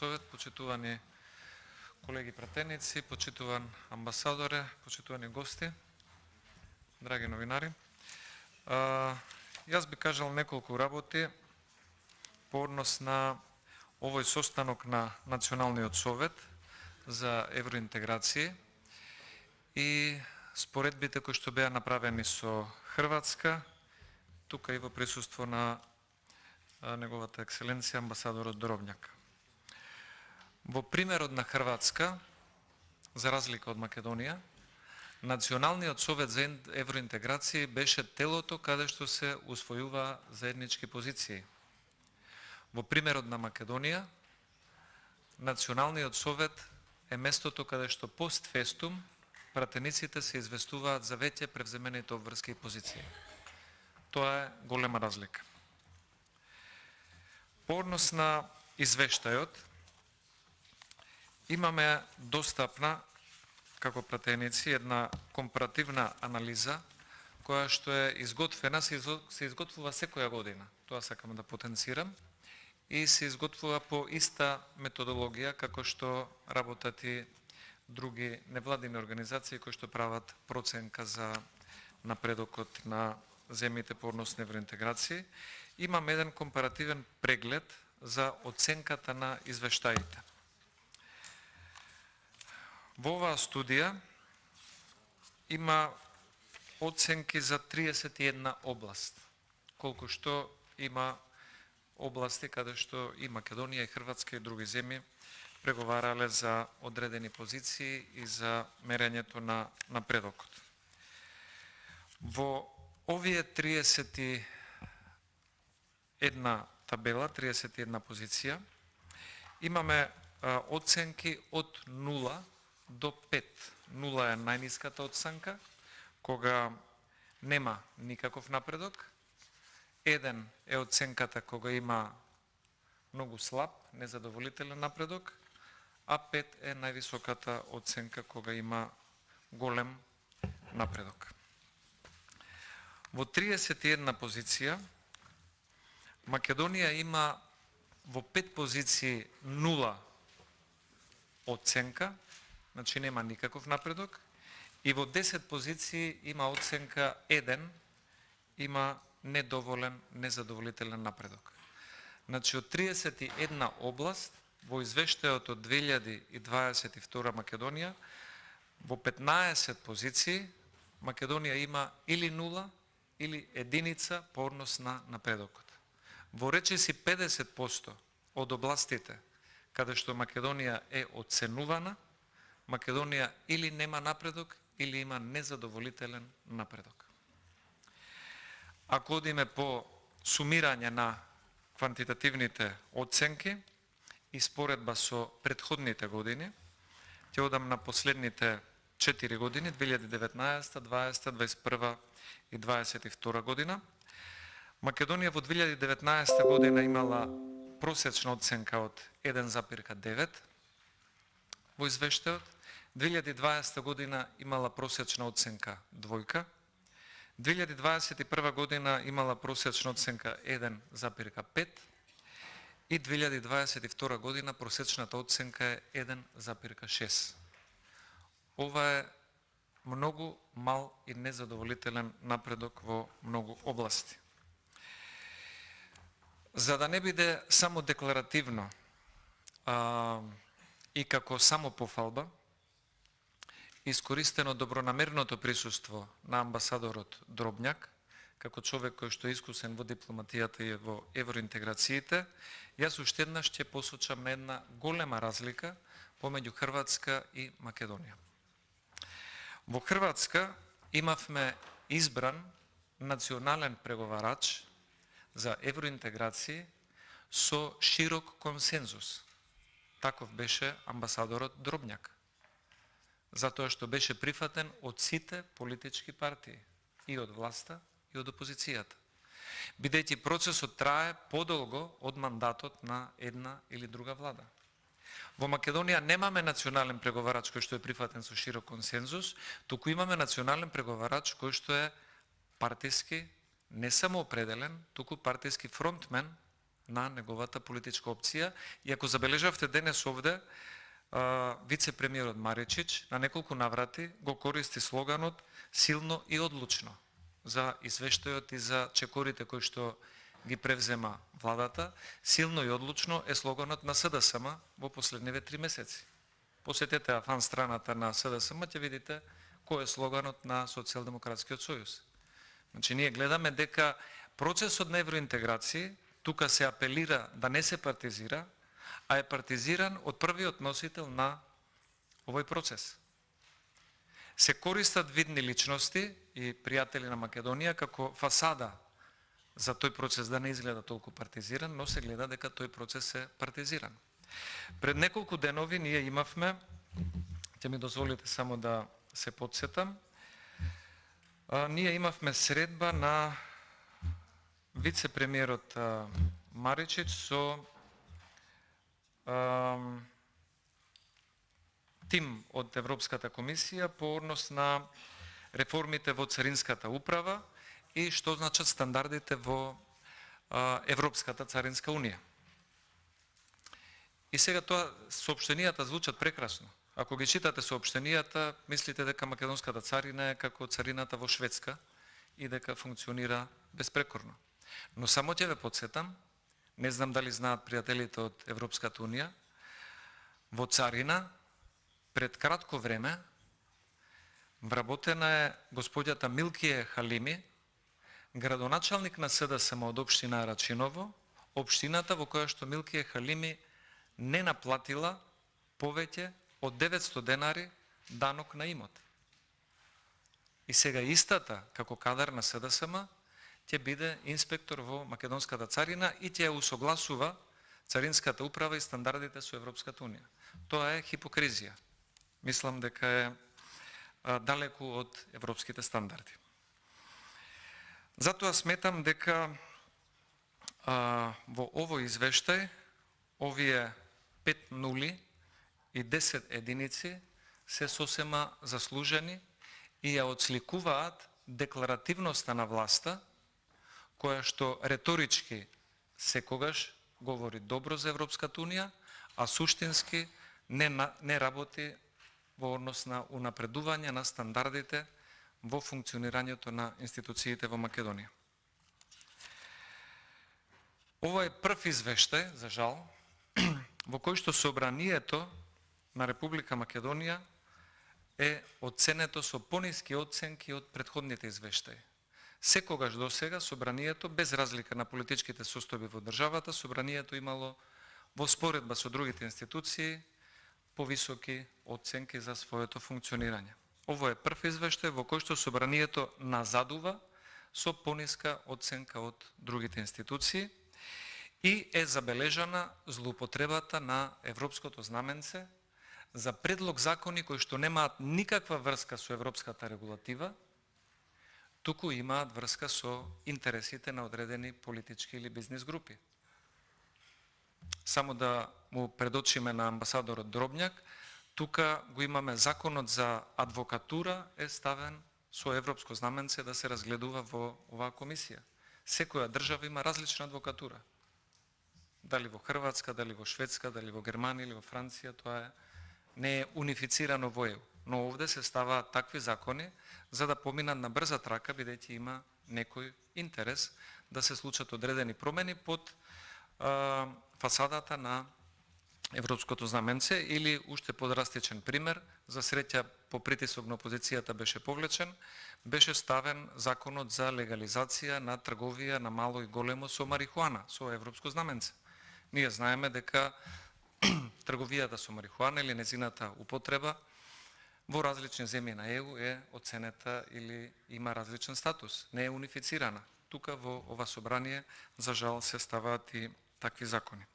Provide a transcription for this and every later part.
совет, почитувани колеги пратеници, почитуван амбасадоре, почитувани гости, драги новинари. Јас би кажал неколку работи по однос на овој состанок на Националниот совет за евроинтеграција и споредбите кои што беа направени со Хрватска, тука и во присуство на неговата екселенција амбасадорот Дробњак. Во примерот на Хрватска, за разлика од Македонија, Националниот совет за евроинтеграција беше телото каде што се усвојува заеднички позиции. Во примерот на Македонија, Националниот совет е местото каде што постфестум пратениците се известуваат за веќе превземените обврски и позиции. Тоа е голема разлика. По однос на извештајот, имаме достапна, како пратеници, една компаративна анализа, која што е изготвена, се изготвува секоја година. Тоа сакам да потенцирам. И се изготвува по иста методологија, како што работат и други невладини организации кои што прават проценка за напредокот на земјите по однос на евроинтеграција. Имам еден компаративен преглед за оценката на извештаите. Во оваа студија има оценки за 31 област, колку што има области каде што и Македонија, и Хрватска, и други земји преговарале за одредени позиции и за мерењето на напредокот. Во овие 31 табела, 31 позиција, имаме оценки од 0 до 5. 0 е најниската оценка, кога нема никаков напредок. 1 е оценката кога има многу слаб, незадоволителен напредок, а 5 е највисоката оценка кога има голем напредок. Во 31 позиција, Македонија има во 5 позиции 0 оценка, значи нема никаков напредок, и во 10 позиции има оценка 1, има недоволен, незадоволителен напредок. Значи, од 31 област, во извештајот од 2022 Македонија, во 15 позиции, Македонија има или 0, или единица по однос на напредокот. Во речиси 50% од областите, каде што Македонија е оценувана, Македонија или нема напредок, или има незадоволителен напредок. Ако одиме по сумирање на квантитативните оценки и споредба со претходните години, ќе одам на последните 4 години, 2019, 2020, 2021 и 2022 година. Македонија во 2019 година имала просечна оценка од 1,9 во извештајот, 2020 година имала просечна оценка 2, 2021 година имала просечна оценка 1,5 и 2022 година просечната оценка е 1,6. Ова е многу мал и незадоволителен напредок во многу области. За да не биде само декларативно и како само пофалба, искористено добронамерното присуство на амбасадорот Дробњак, како човек кој што е искусен во дипломатијата и во евроинтеграциите, јас уште еднаш ќе посочам на една голема разлика помеѓу Хрватска и Македонија. Во Хрватска имавме избран национален преговарач за евроинтеграција со широк консензус. Таков беше амбасадорот Дробњак, затоа што беше прифатен од сите политички партии, и од власта, и од опозицијата. Бидејќи процесот трае подолго од мандатот на една или друга влада. Во Македонија немаме национален преговарач кој што е прифатен со широк консензус, туку имаме национален преговарач кој што е партиски, не само определен, туку партиски фронтмен на неговата политичка опција. И ако забележавте денес овде, вице-премиерот Маричич на неколку наврати го користи слоганот силно и одлучно за извештајот и за чекорите кои што ги превзема владата. Силно и одлучно е слоганот на СДСМ во последниве 3 месеци. Посетете фан страната на СДСМ, ќе видите кој е слоганот на Социјалдемократскиот сојуз. Значи, ние гледаме дека процесот на евроинтеграција тука се апелира да не се партизира, а е партизиран од првиот носител на овој процес. Се користат видни личности и пријатели на Македонија како фасада за тој процес да не изгледа толку партизиран, но се гледа дека тој процес е партизиран. Пред неколку денови ние имавме, ќе ми дозволите само да се подсетам, ние имавме средба на вице-премиерот Маричич со тим од Европската комисија по однос на реформите во царинската управа и што значат стандардите во Европската царинска унија. И сега тоа соопштенијата звучат прекрасно. Ако ги читате соопштенијата, мислите дека македонската царина е како царината во Шведска и дека функционира безпрекорно. Но само ќе ве подсетам, не знам дали знаат пријателите од Европската унија, во царина пред кратко време вработена е господјата Милкие Халими, градоначалник на СДСМ од општина Рачиново, општината во која што Милкие Халими не наплатила повеќе од 900 денари данок на имот. И сега истата, како кадар на СДСМ, ќе биде инспектор во македонската царина и ќе усогласува царинската управа и стандардите со Европската унија. Тоа е хипокризија. Мислам дека е далеку од европските стандарди. Затоа сметам дека во овој извештај овие 5 нули и 10 единици се сосема заслужени и ја отсликуваат декларативноста на власта, која што реторички секогаш говори добро за Европската унија, а суштински не работи во однос на унапредување на стандардите во функционирањето на институциите во Македонија. Ова е прв извештај, за жал, во кој што собранието на Република Македонија е оценето со пониски оценки од претходните извештаи. Секогаш до сега собранието, без разлика на политичките состојби во државата, собранието имало во споредба со другите институции повисоки оценки за своето функционирање. Ово е прв извештај во кој што собранието назадува со пониска оценка од другите институции и е забележана злоупотребата на европското знаменце за предлог закони кои што немаат никаква врска со европската регулатива, туку имаат врска со интересите на одредени политички или бизнис групи. Само да му предочиме на амбасадорот Дробњак, тука го имаме законот за адвокатура е ставен со европско знаменце да се разгледува во оваа комисија. Секоја држава има различна адвокатура. Дали во Хрватска, дали во Шведска, дали во Германија или во Франција, тоа не е унифицирано во ЕУ. Но овде се ставаат такви закони за да поминат на брза трака, бидејќи има некој интерес да се случат одредени промени под фасадата на европското знаменце, или уште подрастичен пример, за среќа по притисок на опозицијата беше повлечен, беше ставен законот за легализација на трговија на мало и големо со марихуана, со европско знаменце. Ние знаеме дека трговијата со марихуана или незината употреба во различни земји на ЕУ е оценета или има различен статус, не е унифицирана. Тука во ова собрание, за жал, се ставаат и такви закони.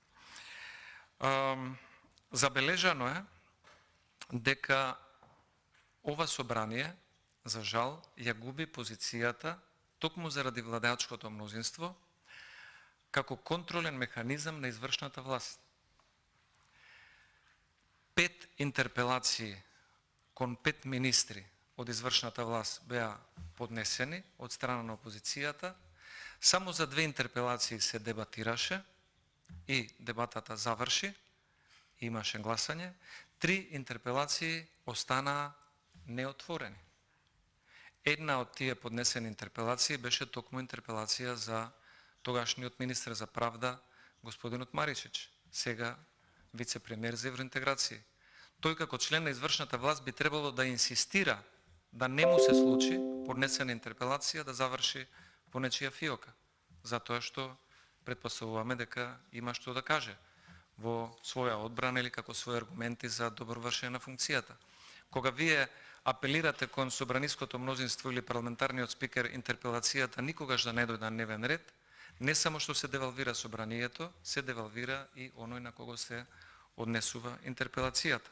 Забележано е дека ова собрание, за жал, ја губи позицијата токму заради владеачкото мнозинство како контролен механизам на извршната власт. 5 интерпелации кон 5 министри од извршната власт беа поднесени од страна на опозицијата. Само за 2 интерпелации се дебатираше и дебатата заврши, имаше гласање, 3 интерпелации останаа неотворени. Една од тие поднесени интерпелации беше токму интерпелација за тогашниот министер за правда, господинот Маришич, сега вице-премиер за евроинтеграција. Тој како член на извршната власт би требало да инсистира да не му се случи поднесена интерпелација да заврши по нечија фиока, затоа што претпоставуваме дека има што да каже во своја одбрана или како своји аргументи за добро вршење на функцијата. Кога вие апелирате кон собраниското мнозинство или парламентарниот спикер интерпелацијата никогаш да не дојде на дневен ред, не само што се девалвира собранието, се девалвира и оној на кого се однесува интерпелацијата.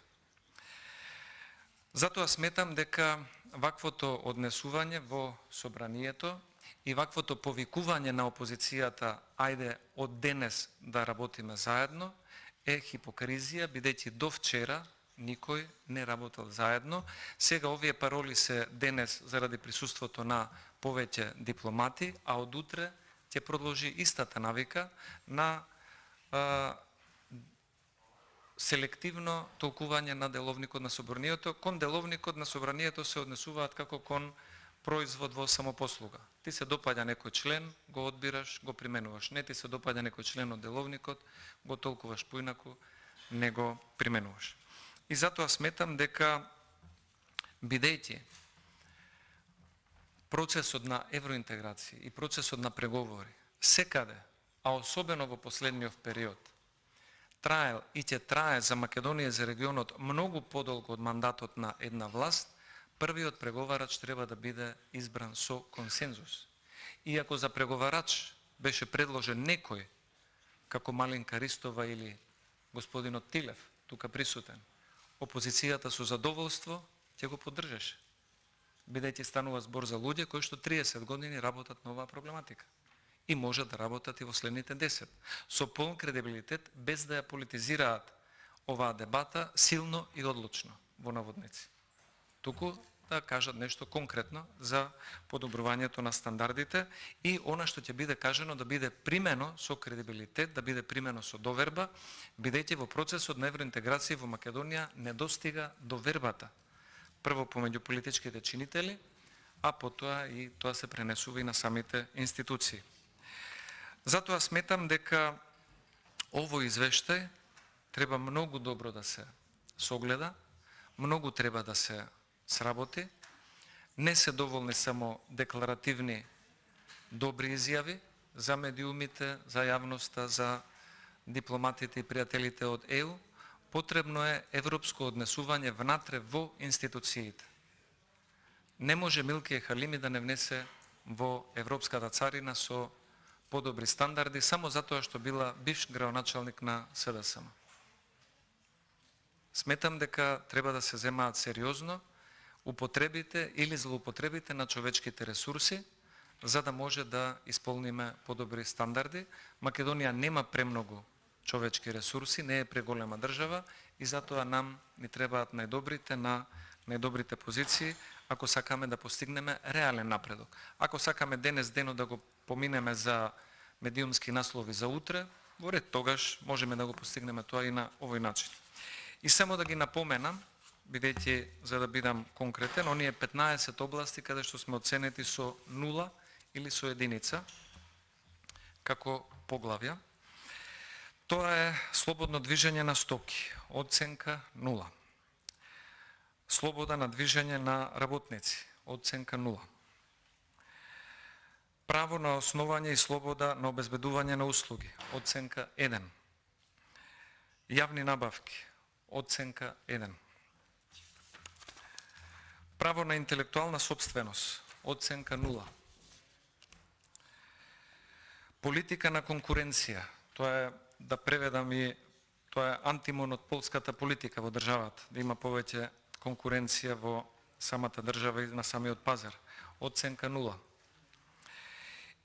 Затоа сметам дека ваквото однесување во собранието и ваквото повикување на опозицијата ајде од денес да работиме заедно е хипокризија, бидејќи до вчера никој не работел заедно. Сега овие пароли се денес заради присуството на повеќе дипломати, а од утре ќе продолжи истата навика на селективно толкување на деловникот на собранието. Кон деловникот на собранието се однесуваат како кон производ во самопослуга. Ти се допаѓа некој член, го одбираш, го применуваш. Не ти се допаѓа некој член од деловникот, го толкуваш поинаку, не го применуваш. И затоа сметам дека, бидејќи процесот на евроинтеграција и процесот на преговори секаде, а особено во последниот период, траел и ќе трае за Македонија и за регионот многу подолго од мандатот на една власт, првиот преговарач треба да биде избран со консензус. И ако за преговарач беше предложен некој, како Малинка Ристова или господинот Тилев, тука присутен, опозицијата со задоволство ќе го поддржаше, бидејќи станува збор за луѓе кои што 30 години работат на оваа проблематика и можат да работат и во следните 10, со полн кредибилитет, без да ја политизираат оваа дебата силно и одлучно, во наводници. Туку да кажат нешто конкретно за подобрувањето на стандардите и она што ќе биде кажано да биде примено со кредибилитет, да биде примено со доверба, бидејќи во процесот на евроинтеграција во Македонија недостига довербата. Прво помеѓу политичките чинители, а потоа и тоа се пренесува и на самите институции. Затоа сметам дека овој извештај треба многу добро да се согледа, многу треба да се сработи. Не се доволни само декларативни добри изјави за медиумите, за јавноста, за дипломатите и пријателите од ЕУ. Потребно е европско однесување внатре во институциите. Не може Милке Халими да не внесе во европската царина со подобри стандарди само затоа што била бивш градоначалник на СДСМ. Сметам дека треба да се земаат сериозно употребите или злоупотребите на човечките ресурси, за да може да исполниме подобри стандарди. Македонија нема премногу човечки ресурси, не е преголема држава и затоа нам ни требаат најдобрите на најдобрите позиции, ако сакаме да постигнеме реален напредок. Ако сакаме денес денот да го поминеме за медиумски наслови за утре, во ред тогаш можеме да го постигнеме тоа и на овој начин. И само да ги напоменам, бидејќи за да бидам конкретен, оние 15 области каде што сме оценети со 0 или со единица како поглавја. Тоа е слободно движење на стоки, оценка 0. Слобода на движење на работници, оценка 0. Право на основање и слобода на обезбедување на услуги, оценка 1. Јавни набавки, оценка 1. Право на интелектуална сопственост, оценка 0. Политика на конкуренција, тоа е, да преведам и, тоа е антимонополската политика во државата, да има повеќе конкуренција во самата држава и на самиот пазар, оценка 0.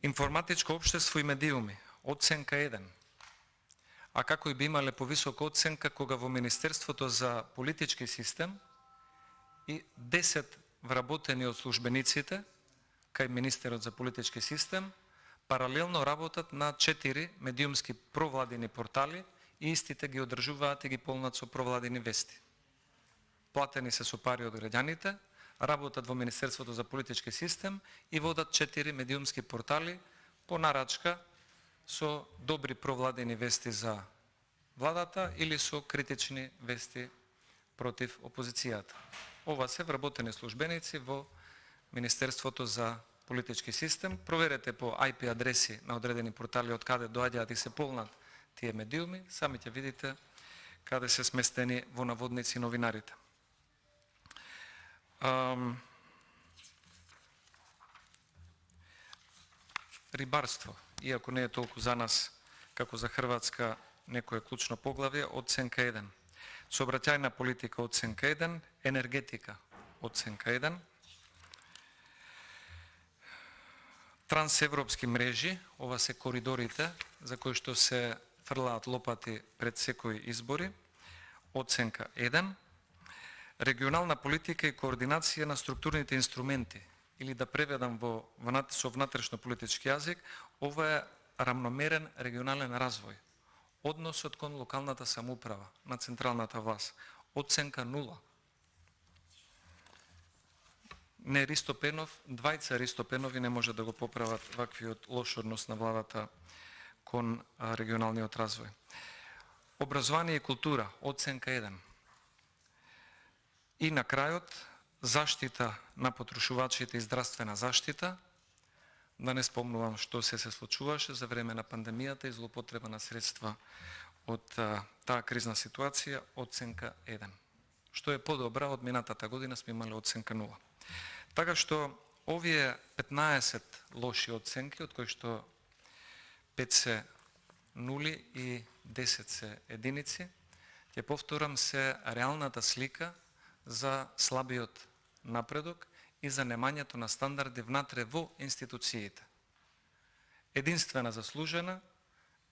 Информатичко општество и медиуми, оценка 1. А како и би имале повисока оценка кога во Министерството за политички систем и 10 вработени од службениците кај Министерот за политички систем паралелно работат на 4 медиумски провладини портали и истите ги одржуваат и ги полнат со провладини вести. Платени се со пари од граѓаните, работат во Министерството за политички систем и водат 4 медиумски портали по нарачка со добри провладени вести за владата или со критични вести против опозицијата. Ова се вработени службеници во Министерството за политички систем. Проверете по IP адреси на одредени портали од каде доаѓаат и се полнат тие медиуми, сами ќе видите каде се сместени во наводници новинарите. Рибарство, иако не е толку за нас како за Хрватска некое клучно поглавје, оценка 1. Сообраќајна политика, оценка 1. Енергетика, оценка 1. Трансевропски мрежи, ова се коридорите за кои што се фрлаат лопати пред секои избори, оценка 1. Регионална политика и координација на структурните инструменти, или да преведам со внатрешно политички јазик, ова е рамномерен регионален развој. Односот кон локалната самоуправа на централната власт, оценка 0. Не Ристопенов, двајца Ристопенови не може да го поправат ваквиот лош однос на владата кон регионалниот развој. Образование и култура, оценка 1. И на крајот, заштита на потрошувачите и здравствена заштита, да не спомнувам што се случуваше за време на пандемијата и злоупотреба на средства од таа кризна ситуација, оценка 1. Што е подобра, од минатата година сме имали оценка 0. Така што овие 15 лоши оценки, од кои што 5 се нули и 10 се единици, ќе повторам, се реалната слика за слабиот напредок и за немањето на стандарди внатре во институциите. Единствена заслужена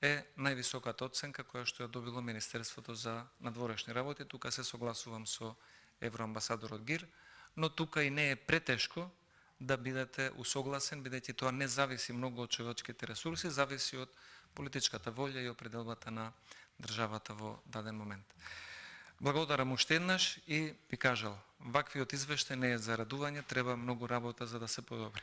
е највисоката оценка која што ја добило Министерството за надворешни работи. Тука се согласувам со евроамбасадорот Гир, но тука и не е претешко да бидете усогласен, бидејќи тоа не зависи многу од човечките ресурси, зависи од политичката волја и определбата на државата во даден момент. Благодарам уште еднаш и би кажал, ваквиот извештај не е за радување, треба многу работа за да се подобри.